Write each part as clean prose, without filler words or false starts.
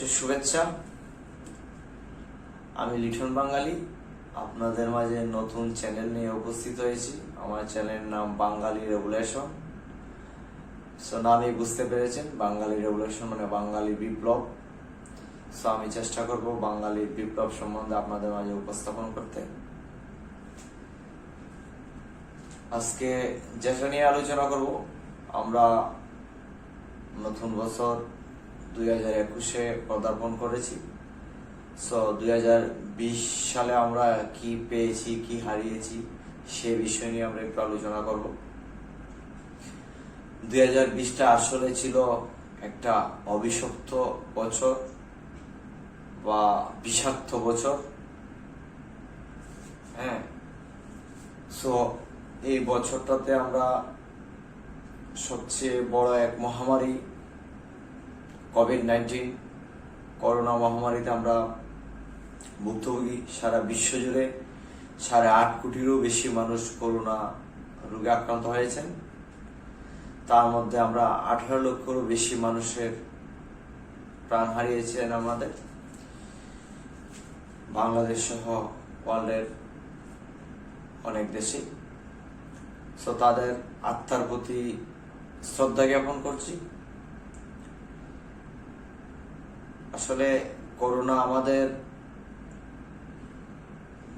নববর্ষের শুভেচ্ছা। আমি লিটন বাঙালি আপনাদের মাঝে নতুন চ্যানেল নিয়ে উপস্থিত হয়েছি। আমার চ্যানেলের নাম বাঙালি রেভুলেশন। সো নামই বুঝতে পেরেছেন, বাঙালি রেভুলেশন মানে বাঙালি বিপ্লব। সো আমি চেষ্টা করব বাঙালি বিপ্লব সম্বন্ধে আপনাদের মাঝে উপস্থাপন করতে। আজকে যেটা নিয়ে আলোচনা করব, আমরা নতুন বছর 2021-এ পদার্পণ করেছি। সো 2020 সালে আমরা কি পেয়েছি, কি হারিয়েছি, সে বিষয় নিয়ে আমরা একটু আলোচনা করব। 2020টা আসলে ছিল একটা অভিশপ্ত বছর বা বিষাক্ত বছর। হ্যাঁ, সো এই বছরটাতে আমরা সবচেয়ে বড় এক মহামারী কোভিড-19 করোনা মহামারীতে আমরা ভুক্তভোগী। সারা বিশ্ব জুড়ে 8.5 কোটিরও বেশি মানুষ করোনা রোগে আক্রান্ত হয়েছেন। তার মধ্যে আমরা 18 লক্ষেরও বেশি মানুষের প্রাণ হারিয়েছেন আমাদের বাংলাদেশ সহ ওয়ার্ল্ডের অনেক দেশে। সো তাদের আত্মার প্রতি শ্রদ্ধা জ্ঞাপন করছি। আসলে করোনা আমাদের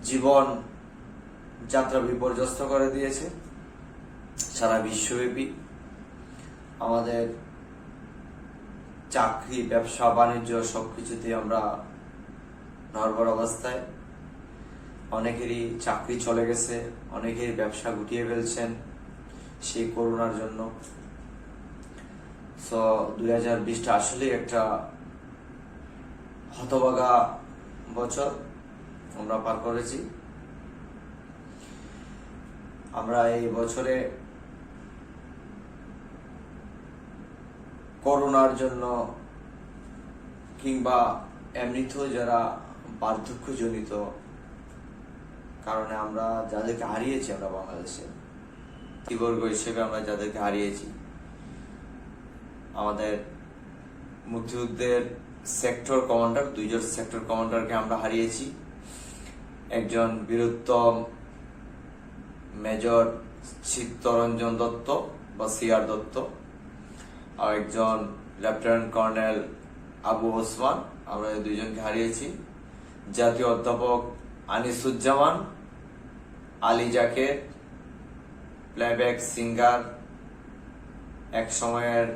জীবন যাত্রা বিপর্যস্ত করে দিয়েছে সারা বিশ্বব্যাপী। আমাদের চাকরি, ব্যবসা বাণিজ্য সবকিছুতে আমরা নড়বড় অবস্থায়। অনেকেরই চাকরি চলে গেছে, অনেকেরই ব্যবসা গুটিয়ে ফেলছেন সেই করোনার জন্য। সো 2020টা আসলে একটা হতভাগা বছর আমরা পার করেছি। আমরা এই বছরে করোনার জন্য কিংবা এমনিতেও যারা বার্ধক্যজনিত কারণে আমরা যাদেরকে হারিয়েছি, আমরা বাংলাদেশে ত্রিবর্গ হিসেবে আমরা যাদেরকে হারিয়েছি, আমাদের মুক্তিযুদ্ধের সেক্টর কমান্ডার, 2 জন সেক্টর কমান্ডারকে আমরা হারিয়েছি। একজন বীরোত্তম মেজর চিত্তরঞ্জন দত্ত বা সিআর দত্ত, আর একজন লেফটেন্যান্ট কর্নেল আবু ওসমান, আমরা এই 2 জনকে হারিয়েছি। জাতীয় অধ্যাপক আনিসুজ্জামান, আলী জাকের, প্লেব্যাক সিঙ্গার, এক সময়ের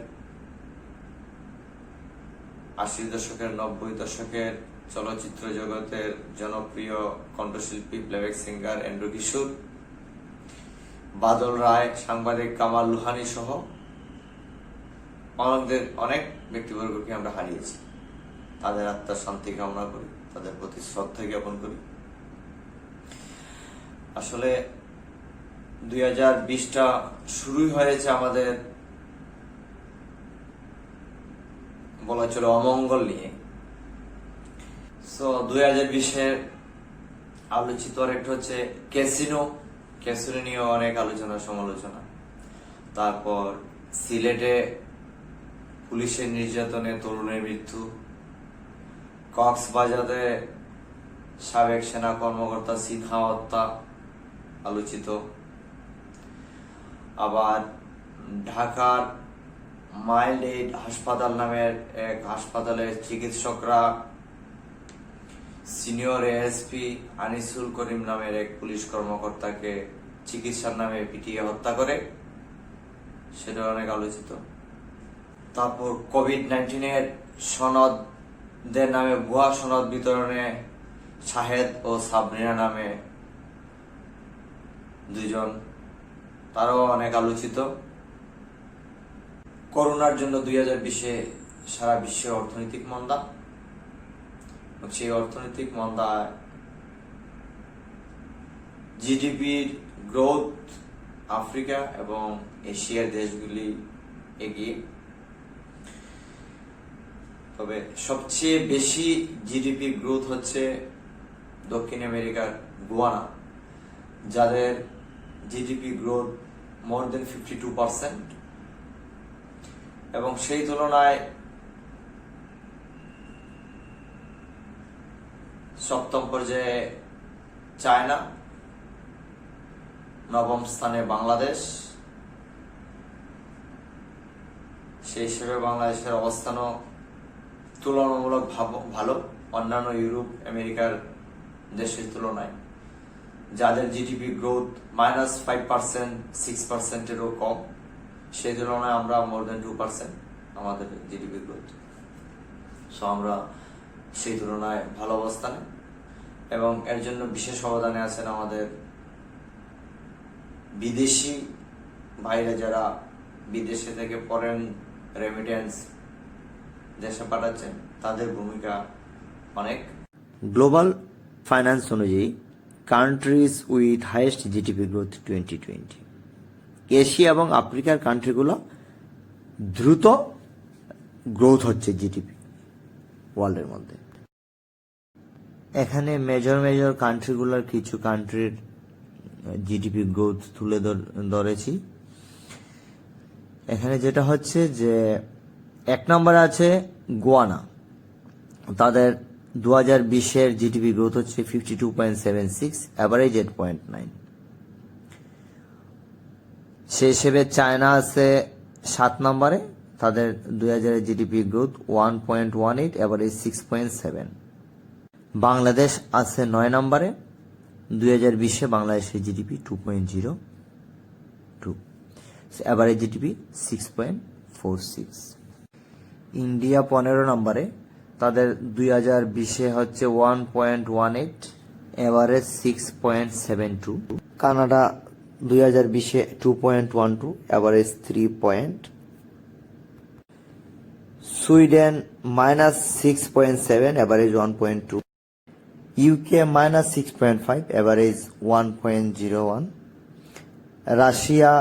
80 দশকের 90 দশকের চলচ্চিত্র জগতের জনপ্রিয় কণ্ঠশিল্পী প্লেব্যাক সিঙ্গার এন্ড্রু কিশোর, বাদল রায়, সাংবাদিক কামাল লুহানি সহ অনেক ব্যক্তিবর্গকে আমরা হারিয়েছি। তাদের আত্মার শান্তি কামনা করি, তাদের প্রতি শ্রদ্ধা জ্ঞাপন করি। আসলে 2020টা শুরুই হয়েছে আমাদের বলা চলে অমঙ্গল নিয়ে। সো 2020-এর আলোচিত আরেকটা হচ্ছে ক্যাসিনো নিয়ে অনেক আলোচনা সমালোচনা। তারপর সিলেটে পুলিশের নির্যাতনে তরুণের মৃত্যু, কক্সবাজারে সাবেক সেনা কর্মকর্তা সিনহা হত্যা আলোচিত। আবার ঢাকার মাইল্ড এইড হাসপাতাল নামের এক হাসপাতালের চিকিৎসকরা সিনিয়র এএসপি আনিসুল করিম নামের এক পুলিশ কর্মকর্তাকে চিকিৎসার নামে পিটিয়ে হত্যা করে, সেটা অনেক আলোচিত। তারপর কোভিড-19-এর সনদের নামে ভুয়া সনদ বিতরণে শাহেদ ও সাবরিনা নামে 2 জন, তারাও অনেক আলোচিত। করোনার জন্য 2020-এ সারা বিশ্বে অর্থনৈতিক মন্দা, সেই অর্থনৈতিক মন্দায় জিডিপির গ্রোথ আফ্রিকা এবং এশিয়ার দেশগুলি এগিয়ে। তবে সবচেয়ে বেশি জিডিপি গ্রোথ হচ্ছে দক্ষিণ আমেরিকার গুয়ানা, যাদের জিডিপি গ্রোথ মোর দেন 52%, এবং সেই তুলনায় সপ্তম পর্যায়ে চায়না, নবম স্থানে বাংলাদেশ। সেই হিসেবে বাংলাদেশের অবস্থানও তুলনামূলক ভালো অন্যান্য ইউরোপ আমেরিকার দেশের তুলনায়, যাদের জিডিপি গ্রোথ -5%, 6%-এরও কম। সেই তুলনায় আমরা মোর দেন 2% আমাদের জিডিপি গ্রোথ। সো আমরা সেই তুলনায় ভালো অবস্থানে, এবং এর জন্য বিশেষ অবদানে আছেন আমাদের বিদেশি ভাইরা, যারা বিদেশে থেকে ফরেন রেমিটেন্স দেশে পাঠাচ্ছেন, তাদের ভূমিকা অনেক। গ্লোবাল ফাইন্যান্স অনুযায়ী countries with highest GDP growth 2020, Asia এবং আফ্রিকার কান্ট্রিগুলো দ্রুত গ্রোথ হচ্ছে জিডিপি ওয়ার্ল্ডের মধ্যে। এখানে মেজর কান্ট্রিগুলোর কিছু কান্ট্রির জিডিপি গ্রোথ তুলে ধরেছি। এখানে যেটা হচ্ছে যে 1 নম্বরে আছে গোয়ানা, তাদের 2020-এর জিডিপি গ্রোথ হচ্ছে 52.76, অ্যাভারেজ 8.9। সেই হিসেবে চায়না আছে 7 নম্বরে, তাদের 2000-এর জিডিপি গ্রোথ 1.18, অ্যাভারেজ 6.7। বাংলাদেশ আছে 9 নম্বরে, 2020-এ বাংলাদেশের জিডিপি 2.02, অ্যাভারেজ জিডিপি 6.46। ইন্ডিয়া 15 নম্বরে, তাদের 2020-এ হচ্ছে 1.18, এভারেজ 6.72। কানাডা 2020-এ 2.12, average 3 Sweden -6.7, average 1.2। UK -6.5, average 1.01। Russia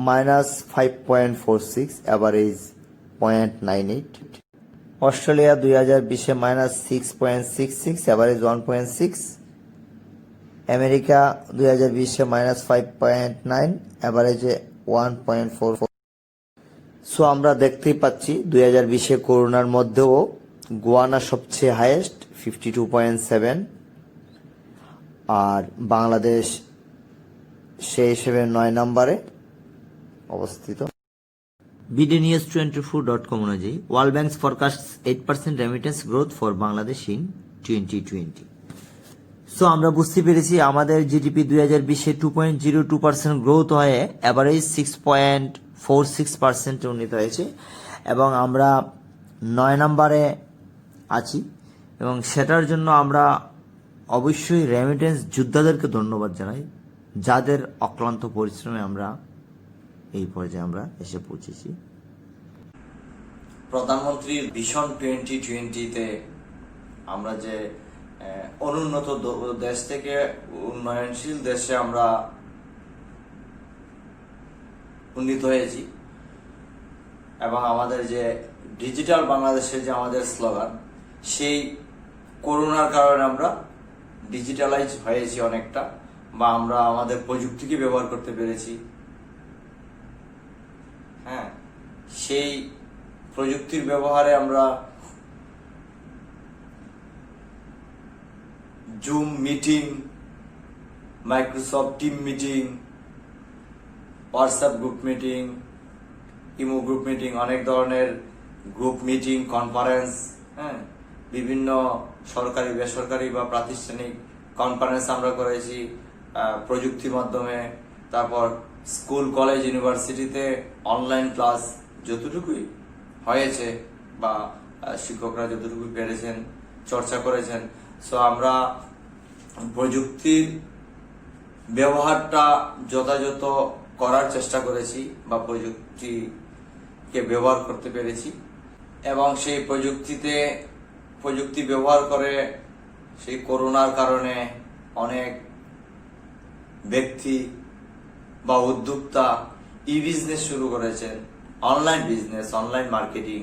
-5.46, average 0.98। Australia 2020-এ -6.66, এভারেজ 1.6। আমেরিকা 2020-এ -5.9, এভারেজে 1.44। সো আমরা দেখতেই পাচ্ছি 2020-এ করোনার মধ্যেও গোয়ানা সবচেয়ে হাইয়েস্ট 52.7, আর বাংলাদেশ সেই হিসেবে 9 নম্বরে অবস্থিত। BDNews24.com অনুযায়ী world bank forecast 8% remittance growth for Bangladesh in 2020। So আমরা বুঝতে পেরেছি আমাদের জিডিপি 2020-এ 2.02% গ্রোথ হয়ে অ্যাভারেজ 6.46% উন্নীত হয়েছে, এবং আমরা 9 নম্বরে আছি, এবং সেটার জন্য আমরা অবশ্যই রেমিটেন্স যোদ্ধাদেরকে ধন্যবাদ জানাই, যাদের অক্লান্ত পরিশ্রমে আমরা এই পর্যায়ে আমরা এসে পৌঁছেছি। প্রধানমন্ত্রীর ভিশন 2020-তে আমরা যে অনুন্নত দেশ থেকে উন্নয়নশীল দেশে আমরা উন্নীত হয়েছি, এবং আমাদের যে ডিজিটাল বাংলাদেশের যে আমাদের স্লোগান, সেই করোনার কারণে আমরা ডিজিটালাইজ হয়েছি অনেকটা, বা আমরা আমাদের প্রযুক্তিকে ব্যবহার করতে পেরেছি। হ্যাঁ, সেই প্রযুক্তির ব্যবহারে আমরা zoom meeting, Microsoft team meeting, WhatsApp group meeting, imo group meeting, অনেক ধরনের গ্রুপ মিটিং, কনফারেন্স, হ্যাঁ, বিভিন্ন সরকারি বেসরকারি বা প্রাতিষ্ঠানিক কনফারেন্স আমরা করেছি প্রযুক্তির মাধ্যমে। তারপর স্কুল কলেজ ইউনিভার্সিটিতে অনলাইন ক্লাস যতটুকুই হয়েছে, বা শিক্ষকরা যতটুকু পেরেছেন চর্চা করেছেন। সো আমরা প্রযুক্তির ব্যবহারটা যথাযথ করার চেষ্টা করেছি, বা প্রযুক্তিকে ব্যবহার করতে পেরেছি, এবং সেই প্রযুক্তি ব্যবহার করে সেই করোনার কারণে অনেক ব্যক্তি বা উদ্যোক্তা ই বিজনেস শুরু করেছেন, অনলাইন বিজনেস, অনলাইন মার্কেটিং,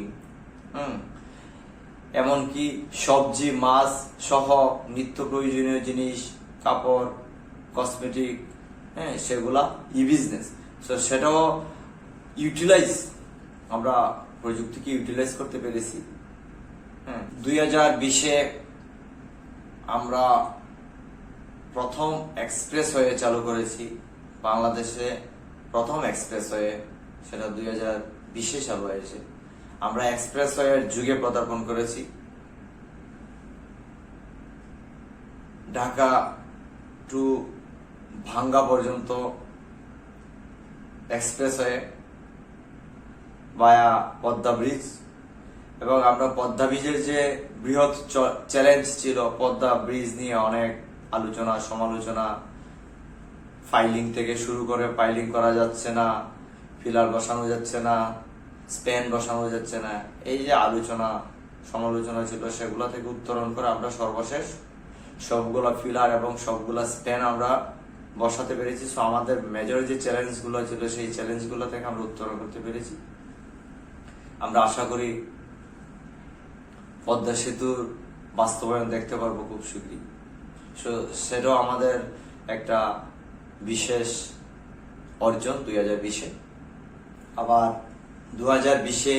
এমনকি সবজি মাছ সহ নিত্য প্রয়োজনীয় জিনিস, কাপড়, কসমেটিক, হ্যাঁ, সেগুলা ই বিজনেস। তো সেটাও আমরা প্রযুক্তিকে ইউটিলাইজ করতে পেরেছি। 2020-এ আমরা প্রথম এক্সপ্রেসওয়ে চালু করেছি বাংলাদেশে, প্রথম এক্সপ্রেসওয়ে, সেটা 2020 চালু হয়েছে। আমরা এক্সপ্রেসওয়ের যুগে পদার্পণ করেছি। ঢাকা টু ভাঙ্গা পর্যন্ত এক্সপ্রেসওয়ে ভায়া পদ্মা ব্রিজ, এবং আমরা পদ্মা ব্রিজের যে বৃহৎ চ্যালেঞ্জ ছিল, পদ্মা ব্রিজ নিয়ে অনেক আলোচনা সমালোচনা, ফাইলিং থেকে শুরু করে ফাইলিং করা যাচ্ছে না, ফিলার বসানো যাচ্ছে না, স্প্যান বসানো যাচ্ছে না, এই যে আলোচনা সমালোচনা ছিল, সেগুলো থেকে উত্তরণ করে আমরা সর্বশেষ সবগুলা ফিলার এবং সবগুলা স্প্যান আমরা বসাতে পেরেছি। সো আমাদের মেজর যে চ্যালেঞ্জ গুলো ছিল, সেই চ্যালেঞ্জ গুলো থেকে আমরা উত্তরণ করতে পেরেছি। আমরা আশা করি পদ্মা সেতুর বাস্তবায়ন দেখতে পারবো খুব শীঘ্রই। সেটাও আমাদের একটা বিশেষ অর্জন 2020-এ। আবার 2020-এ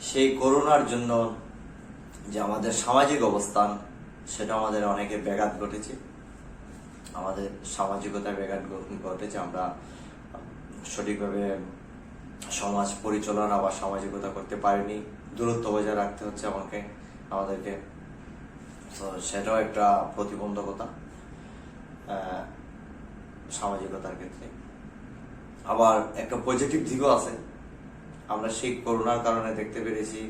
সেই করোনার জন্য যে আমাদের সামাজিক অবস্থান, সেটা আমাদের অনেকে ব্যাঘাত ঘটেছে, আমাদের সামাজিকতায় ব্যাঘাত ঘটেছে। আমরা সঠিকভাবে সমাজ পরিচালনা বা সামাজিকতা করতে পারিনি, দূরত্ব বজায় রাখতে হচ্ছে আমাদেরকে। তো সেটাও একটা প্রতিবন্ধকতা সামাজিকতার ক্ষেত্রে। আবার একটা পজিটিভ দিকও আছে। আমরা সেই করোনার কারণে দেখতে পেরেছি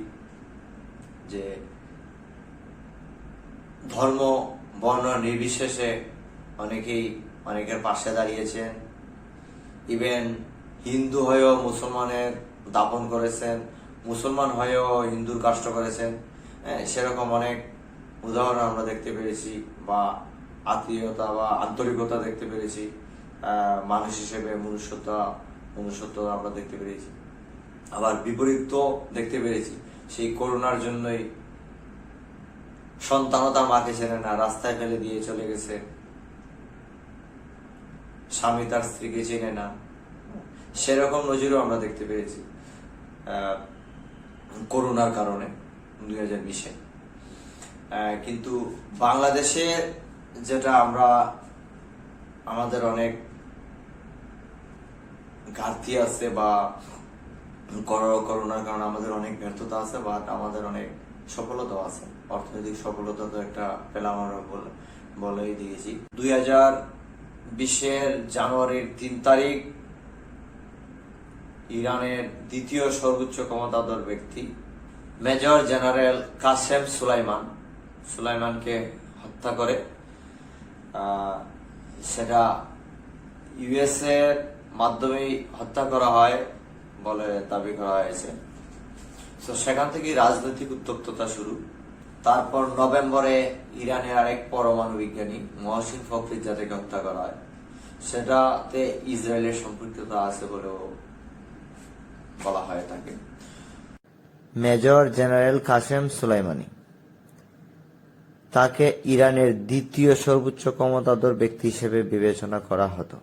যে ধর্ম বর্ণ নির্বিশেষে অনেকের পাশে দাঁড়িয়েছেন। ইভেন হিন্দু হয়েও মুসলমানের দাপন করেছেন, মুসলমান হয়েও হিন্দুর কাষ্ট করেছেন। সেরকম অনেক উদাহরণ আমরা দেখতে পেরেছি, বা আত্মীয়তা বা আন্তরিকতা দেখতে পেরেছি। মানুষ হিসেবে মনুষ্যত্ব আমরা দেখতে পেরেছি। আবার বিপরীত দেখতে পেরেছি, সেই করোনার জন্যই সন্তানও তার মাকে চেনে না, রাস্তায় ফেলে দিয়ে চলে গেছে, স্বামী তার স্ত্রীকে চেনে না, সেরকম নজিরও আমরা দেখতে পেরেছি করোনার কারণে 2020-এ। কিন্তু বাংলাদেশে যেটা আমাদের অনেক ঘাটতি আছে, বা করোনার কারণে আমাদের অনেক ব্যর্থতা আছে, বা আমাদের অনেক সফলতা আছে। অর্থনৈতিক সফলতা তো একটা পেলাম আমরা বলেই দিয়েছি। 2020-এর জানুয়ারির 3 তারিখ ইরানের দ্বিতীয় সর্বোচ্চ ক্ষমতাধর ব্যক্তি মেজর জেনারেল কাসেম সুলাইমানকে হত্যা করে। সেটা ইউএস এর মাধ্যমেই হত্যা করা হয় বলে দাবি করা হয়েছে। তো সেখান থেকে রাজনৈতিক উত্তপ্ততা শুরু। তারপর নভেম্বরে ইরানের আরেক পরমাণু বিজ্ঞানী মহসিন ফখরিজাদেকে হত্যা করা হয়। সেটাতে ইসরায়েলের সম্পৃক্ততা আছে বলেও বলা হয় তাকে। মেজর জেনারেল কাসেম সুলাইমানি, তাকে ইরানের দ্বিতীয় সর্বোচ্চ ক্ষমতাধর ব্যক্তি হিসেবে বিবেচনা করা হতো।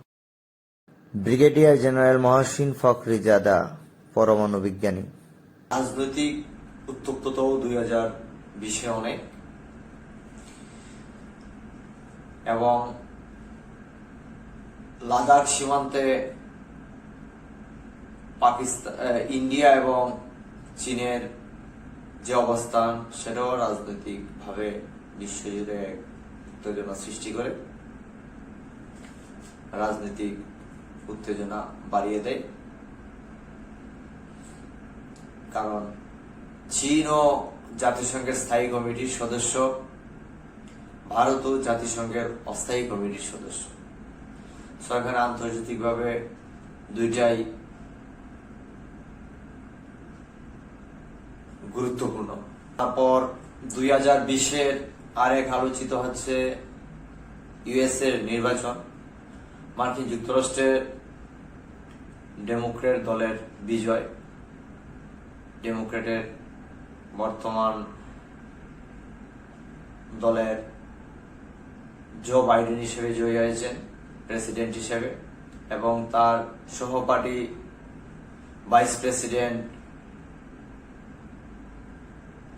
ব্রিগেডিয়ার জেনারেল মহসিন ফখরিজাদা পরমাণু বিজ্ঞানী। রাজনৈতিক উত্তপ্ততাও 2020-এ অনেক, এবং লাদাখ সীমান্তে ইন্ডিয়া এবং চীনের যে অবস্থান, সেটাও রাজনৈতিক ভাবে বিশ্বজুড়ে উত্তেজনা সৃষ্টি করে, রাজনৈতিক উত্তেজনা বাড়িয়ে দেয়। কারণ চীনও জাতিসংঘের স্থায়ী কমিটির সদস্য, ভারতও জাতিসংঘের অস্থায়ী কমিটির সদস্য। এখানে আন্তর্জাতিকভাবে দুইটাই গুরুত্বপূর্ণ। তারপর 2020-এর আরেক আলোচিত হচ্ছে ইউএস এর নির্বাচন। মার্কিন যুক্তরাষ্ট্রের ডেমোক্রেট দলের বিজয়। ডেমোক্রেটের বর্তমান দলের জো বাইডেন হিসেবে জয়ী হয়েছেন প্রেসিডেন্ট হিসেবে, এবং তার সহপাঠী ভাইস প্রেসিডেন্ট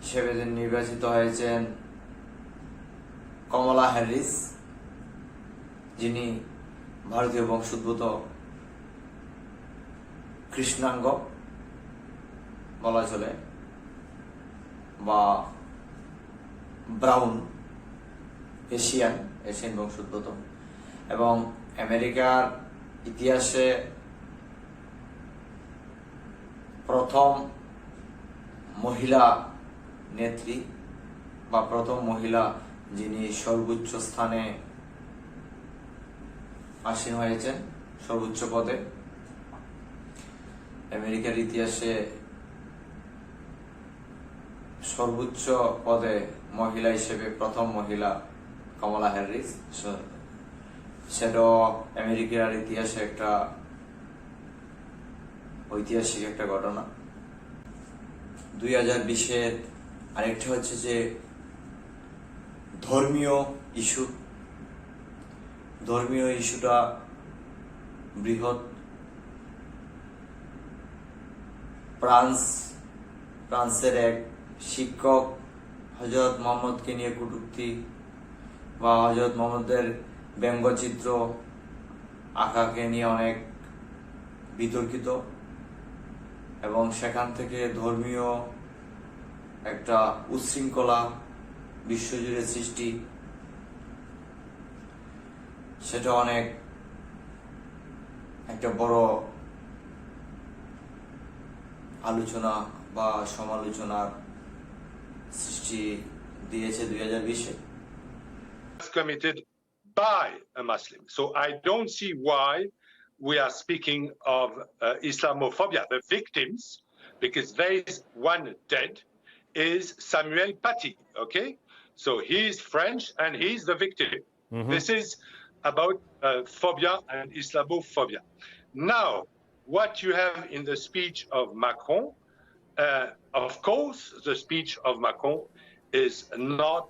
হিসেবে নির্বাচিত হয়েছেন কমলা হ্যারিস, যিনি ভারতীয় বংশোদ্ভূত কৃষ্ণাঙ্গ বলা চলে, বা ব্রাউন এশিয়ান বংশোদ্ভূত, এবং আমেরিকার ইতিহাসে প্রথম মহিলা নেত্রী বা প্রথম মহিলা যিনি সর্বোচ্চ স্থানে আসীন হয়েছেন, সর্বোচ্চ পদে। আমেরিকার ইতিহাসে সর্বোচ্চ পদে মহিলা হিসেবে প্রথম মহিলা কমলা হ্যারিস। সেটাও আমেরিকার ইতিহাসে একটা ঐতিহাসিক একটা ঘটনা। 2020-এর আরেকটা হচ্ছে যে ধর্মীয় ইস্যুটা বৃহৎ। ফ্রান্সের এক শিক্ষক হযরত মুহাম্মদকে নিয়ে কটূক্তি বা হযরত মুহাম্মদের ব্যঙ্গচিত্র আঁকাকে নিয়ে অনেক বিতর্কিত, এবং সেখান থেকে ধর্মীয় একটা উচ্ছৃঙ্খলা বিশ্বজুড়ে সৃষ্টি, সেটা অনেক একটা বড় আলোচনা বা সমালোচনার সৃষ্টি দিয়েছে 2020-এ। Committed by a Muslim. So I don't see why we are speaking of Islamophobia. The victims, because there is one dead, is Samuel Paty, okay? So he's French and he's the victim. This is about phobia and Islamophobia. Now, what you have in the speech of Macron, of course, the speech of Macron is not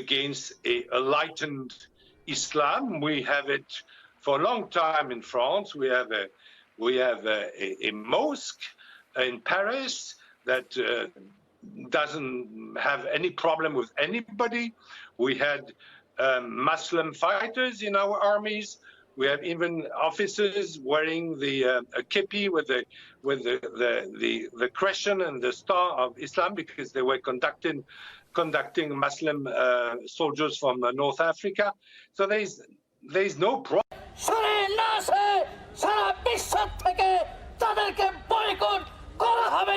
against a enlightened Islam. We have it for a long time in France. We have a mosque in Paris that doesn't have any problem with anybody. We had Muslim fighters in our armies. We have even officers wearing the a kepi with the crescent and the star of Islam, because they were conducting Muslim soldiers from North Africa. So there is no problem. সারা বিশ্ব থেকে তাদেরকে boycott করা হবে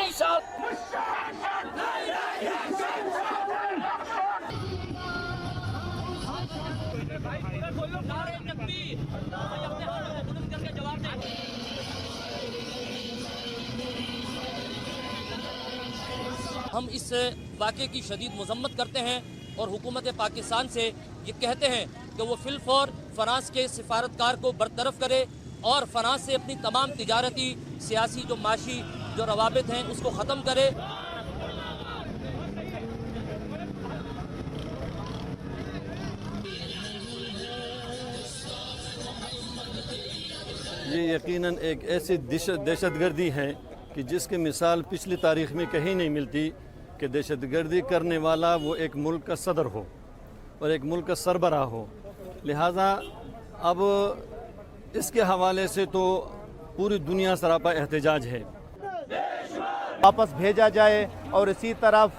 हम इस वाक़े की शदीद मजम्मत करते हैं और हुकूमत पाकिस्तान से ये कहते हैं कि वो फिलफौर फ्रांस के सिफारतकार को बरतरफ करे और फ्रांस से अपनी तमाम तिजारती, सियासी, जो माशी जो रवाबित हैं उसको ख़त्म करे। ये यकीनन एक ऐसी दहशतगर्दी है कि जिसकी मिसाल पिछली तारीख़ में कहीं नहीं मिलती, कि दहशतगर्दी करने वाला वो एक मुल्क का सदर हो और एक मुल्क का सरबराह हो। लिहाजा अब इसके हवाले से तो पूरी दुनिया सरापा एहतजाज है। वापस भेजा जाए, और इसी तरफ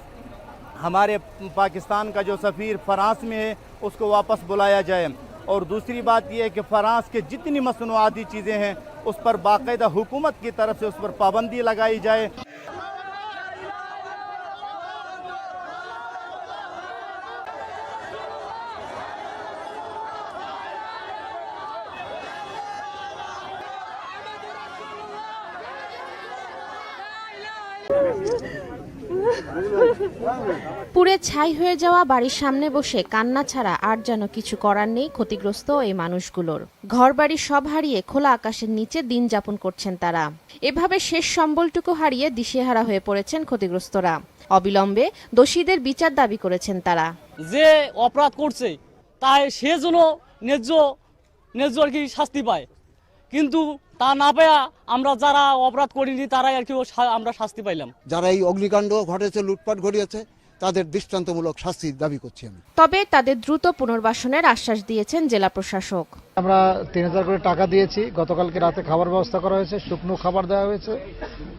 हमारे पाकिस्तान का जो सफ़ीर फ्रांस में है उसको वापस बुलाया जाए। और दूसरी बात यह है कि फ्रांस के जितनी मसनूआती चीज़ें हैं उस पर बाकायदा हुकूमत की तरफ से उस पर पाबंदी लगाई जाए। পুড়ে ছাই হয়ে যাওয়া বাড়ির সামনে বসে কান্না ছাড়া আর যেন কিছু করার নেই ক্ষতিগ্রস্ত এই মানুষগুলোর। ঘরবাড়ি সব হারিয়ে খোলা আকাশের নিচে দিন যাপন করছেন তারা। এভাবে শেষ সম্বলটুকু হারিয়ে দিশেহারা হয়ে পড়েছেন ক্ষতিগ্রস্তরা। অবিলম্বে দোষীদের বিচার দাবি করেছেন তারা। যে অপরাধ করছে তাই সে যেন ন্যায্য আর কি শাস্তি পায়, কিন্তু তা না পায়া আমরা যারা অপরাধ করিনি তারাই আর কি আমরা শাস্তি পাইলাম। যারা এই অগ্নিকাণ্ড ঘটেছে, লুটপাট ঘটিয়েছে, তাদের দৃষ্টান্তমূলক শাস্তির দাবি করছি আমি। তবে তাদের দ্রুত পুনর্বাসনের আশ্বাস দিয়েছেন জেলা প্রশাসক। আমরা 3000 করে টাকা দিয়েছি, গতকালকে রাতে খাবার ব্যবস্থা করা হয়েছে, শুকনো খাবার দেওয়া হয়েছে।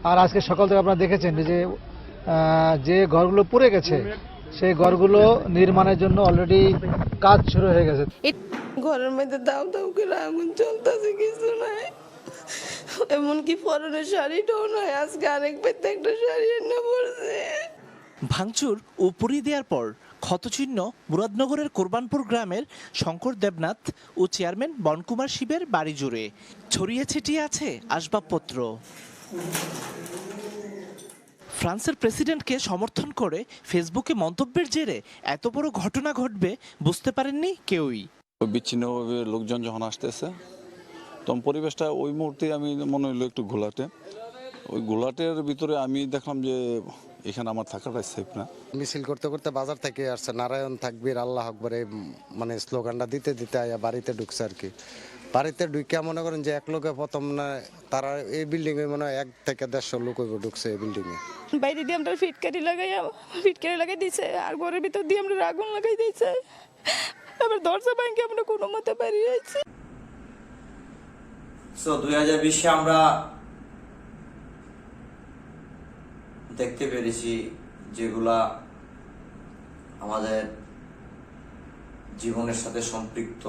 আর আজকে সকাল থেকে আপনারা দেখেছেন যে ঘরগুলো পুড়ে গেছে সেই ঘরগুলো নির্মাণের জন্য অলরেডি কাজ শুরু হয়ে গেছে। ঘরের মধ্যে দাও দাও করে আগুন জ্বলতেছে, কিছু নাই, এমনকি পরনের শাড়িটাও নাই। আজকে আরেক পেতে একটা শাড়ি এনে পড়ছে। ভাঙচুর ও পুড়িয়ে দেওয়ার পর ক্ষতচিহ্ন মুরাদনগরের কোরবানপুর গ্রামের শঙ্কর দেবনাথ ও চেয়ারম্যান বনকুমার শিবের বাড়ি জুড়ে ছড়িয়ে ছিটিয়ে আছে আসবাবপত্র। ফ্রান্সের প্রেসিডেন্টকে সমর্থন করে ফেসবুকে মন্তব্যের জেরে এত বড় ঘটনা ঘটবে বুঝতে পারেননি কেউই। বিচ্ছিন্নভাবে লোকজন যখন আসতেছে তখন পরিবেশটা ওই মুহূর্তে আমি মনে হলো একটু ঘোলাটে। ওই ঘোলাটের ভিতরে আমি দেখলাম যে এখানে আমার থাকাটা সেফ না। মিছিল করতে করতে বাজার থেকে আসছে, নারায়ণ তাকবীর আল্লাহ আকবার এই মানে স্লোগানটা দিতে দিতে বাড়িতে ঢুকছে আর কি। বাড়িতে ঢুকে মনে করেন যে এক লোকে প্রথম না, তারা এই বিল্ডিং এ মনে হয় 1 থেকে 150 লোক ঢুকছে এই বিল্ডিং এ। বাইরে দিয়ে আমরা ফিটকারি লাগাই দিছে, আর ঘরের ভিতর দিয়ে আমরা আগুন লাগাই দিয়েছে। আবার দরজা ভাঙে আমরা কোনো মতে বেরিয়ে আইছি। 2020-এ আমরা দেখতে পেরেছি যেগুলা আমাদের জীবনের সাথে সম্পৃক্ত।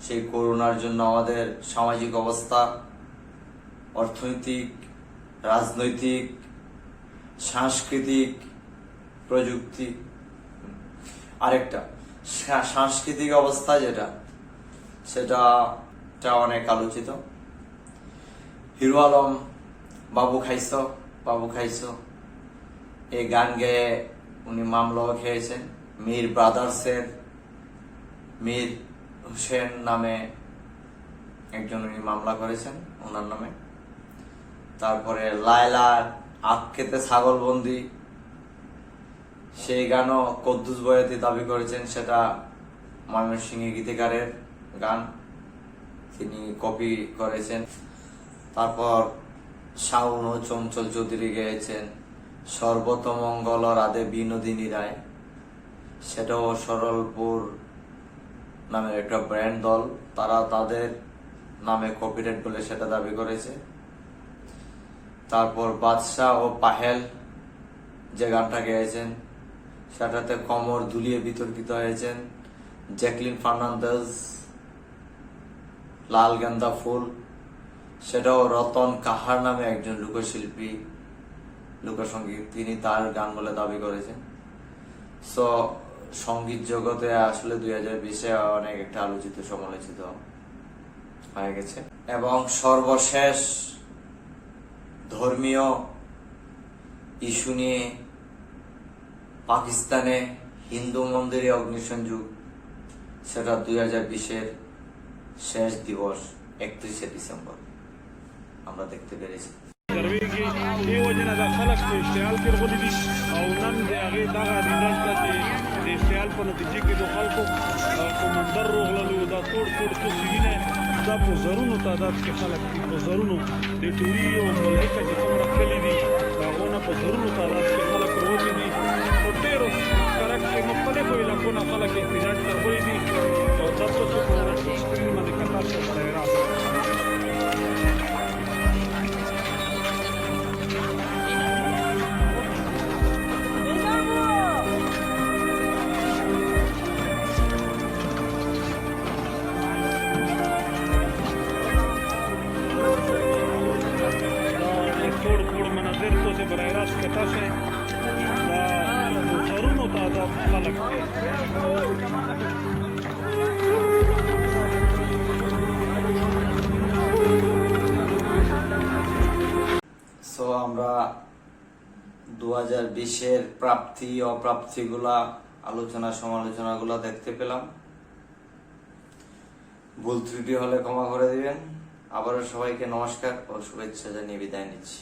সেই করোনার জন্য আমাদের সামাজিক অবস্থা, অর্থনৈতিক, রাজনৈতিক, সাংস্কৃতিক, প্রযুক্তি, আরেকটা সাংস্কৃতিক অবস্থা সেটা অনেক আলোচিত। হিরো আলম বাবু খাইছো এই গান গেয়ে উনি মামলাও খেয়েছেন। মীর ব্রাদার্সের মীর হোসেন নামে একজন উনি মামলা করেছেন ওনার নামে। তারপরে লায়লার আখেতে ছাগলবন্দি সেই গানও কদ্দুস বয়াতি দাবি করেছেন, সেটা ময়মনসিংহ গীতিকারের গান, তিনি কপি করেছেন। তারপর শাওন ও চঞ্চল চৌধুরী গেয়েছেন সর্বতমঙ্গল রাধে বিনোদিনী রায়, সেটাও সরলপুর নামের একটা ব্র্যান্ড দল, তারা তাদের নামে কপিরাইট বলে সেটা দাবি করেছে। তারপর বাদশাহ ও পাহেল যে গানটা গেয়েছেন সেটাতে কমর দুলিয়ে বিতর্কিত হয়েছেন জ্যাকলিন ফার্নান্দেজ। লাল গেন্দা ফুল সেটাও রতন কাহার নামে একজন লোকশিল্পী, লোকসঙ্গীত, তিনি তার গান বলে দাবি করেছেন। সো সঙ্গীত জগতে আসলে 2020-এ অনেক একটা আলোচিত সমালোচিত হয়ে গেছে। এবং সর্বশেষ ধর্মীয় ইস্যু নিয়ে পাকিস্তানে হিন্দু মন্দিরে অগ্নিসংযোগ, সেটা 2020-এর শেষ দিবস 31শে ডিসেম্বর আমরা দেখতে পেরেছি। دا په زرونو تعداد کې خلک دي، په زرونو د ټوري او ملایکه چې کوم راغلي دي هغونه په زرونو تعداد کې خلک وروتي دي. په ډېرو کارکټر مختلفو علاقو نه خلک احتجاج کړی دي او تاسو څه په سکرین باندې کتل شوی راځي. আমরা 2020-এর প্রাপ্তি অপ্রাপ্তিগুলা আলোচনা সমালোচনাগুলা দেখতে পেলাম। ভুল ত্রুটি হলে ক্ষমা করে দিবেন। আবারও সবাইকে নমস্কার ও শুভেচ্ছা জানিয়ে বিদায় নিচ্ছি।